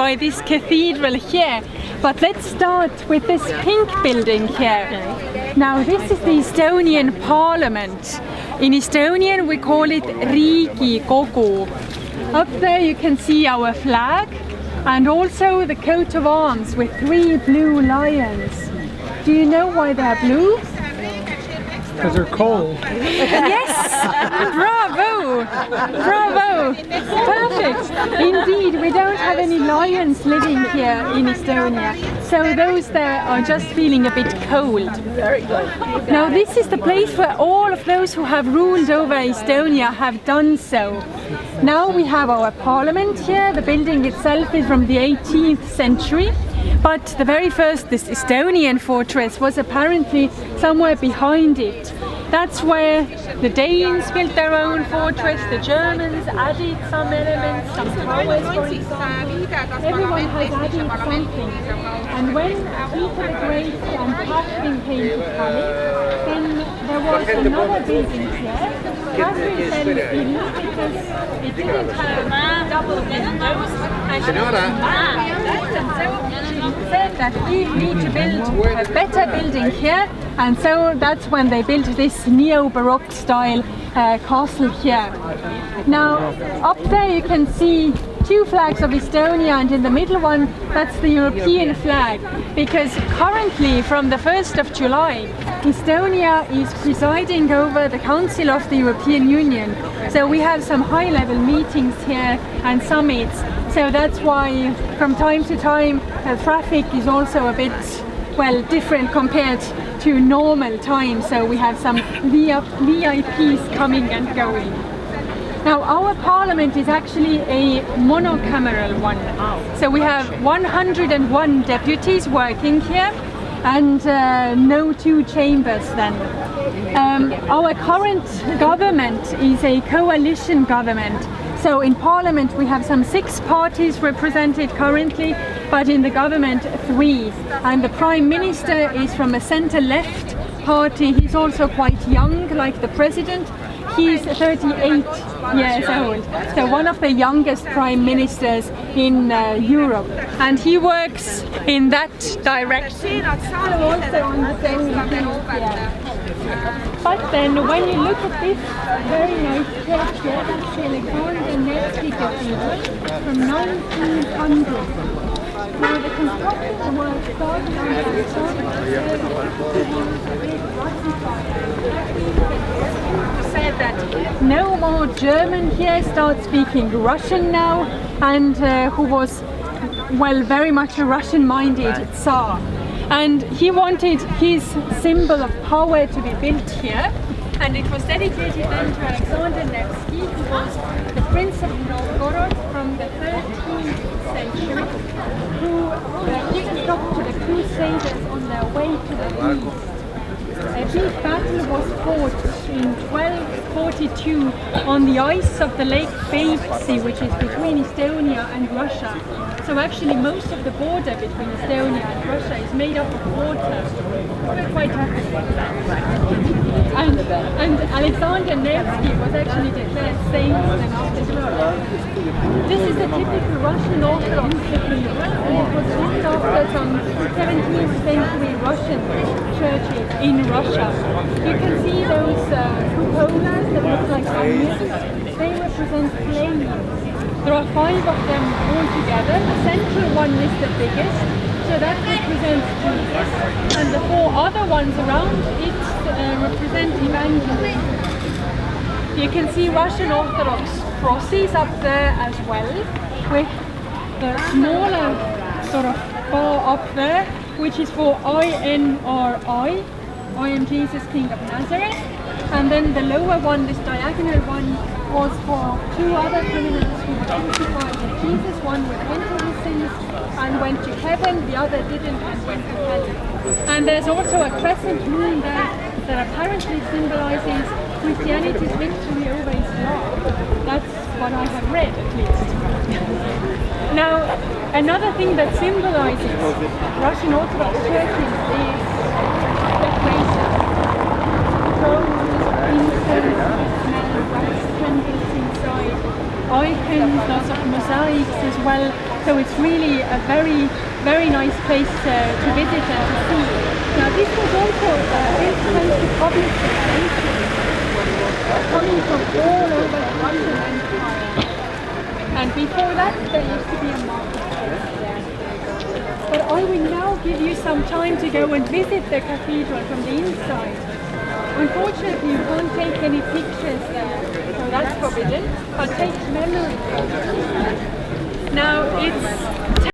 by this cathedral here. But let's start with this pink building here. Now this is the Estonian Parliament. In Estonian we call it Riigikogu. Up there you can see our flag and also the coat of arms with 3 blue lions. Do you know why they are blue? Because they're cold. Yes! Bravo! Bravo! Perfect! Indeed, we don't have any lions living here in Estonia. So those there are just feeling a bit cold. Very good. Now this is the place where all of those who have ruled over Estonia have done so. Now we have our parliament here. The building itself is from the 18th century. But the very first, this Estonian fortress, was apparently somewhere behind it. That's where the Danes built their own fortress, the Germans added some elements, some towers for example. Everyone has added something. And when Peter the Great and Catherine came to Tallinn, then there was another building here. Catherine then didn't because it didn't have double windows. And she said that we need to build a better building here, and so that's when they built this neo-Baroque style castle here. Now up there you can see 2 flags of Estonia, and in the middle one that's the European flag, because currently from the 1st of July Estonia is presiding over the Council of the European Union. So we have some high-level meetings here and summits. So that's why from time to time traffic is also a bit, well, different compared to normal time. So we have some VIPs coming and going. Now our parliament is actually a monocameral one. So we have 101 deputies working here and no 2 chambers then. Our current government is a coalition government. So in parliament we have some 6 parties represented currently, but in the government 3. And the prime minister is from a centre-left party. He's also quite young, like the president. He's 38 years old, so one of the youngest prime ministers in Europe, and he works in that direction. Also on the same here. But then when you look at this very nice church here, that's the Alexander Nevsky Cathedral from 1900. Now the construction work started on said that no more German here, start speaking Russian now, and who was, well, very much a Russian-minded Tsar. And he wanted his symbol of power to be built here, and it was dedicated then to Alexander Nevsky, who was the Prince of Novgorod from the 13th century, who didn't stop to the Crusaders on their way to the east. A big battle was fought in 1242 on the ice of the Lake Peipsi, which is between Estonia and Russia. So actually most of the border between Estonia and Russia is made up of water. We're quite happy about that. And Alexander Nevsky was actually declared saint then after his death. This is a typical Russian Orthodox cathedral, and it was named after some 17th century Russian churches in Russia. You can see those cupolas that look like onions. They represent flames. There are 5 of them all together. The central one is the biggest, so that represents Jesus. And the 4 other ones around it represent evangelism. You can see Russian Orthodox crosses up there as well, with the smaller sort of bar up there, which is for INRI, I am Jesus, King of Nazareth. And then the lower one, this diagonal one, was for 2 other criminals who were crucified with Jesus. One repented his sins and went to heaven, the other didn't and went to hell. And there's also a crescent moon there that apparently symbolizes Christianity's victory over Islam. That's what I have read, at least. Now, another thing that symbolizes Russian Orthodox churches is decoration. Drones, incense, smell, wax candles inside. icons, lots of mosaics as well. So it's really a very, very nice place to visit and to see. Now this was also influenced the public circulation, coming from all over the Russian Empire. And before that, there used to be a marketplace there. But I will now give you some time to go and visit the cathedral from the inside. Unfortunately, you can't take any pictures there, so that's forbidden, but take memories. Now it's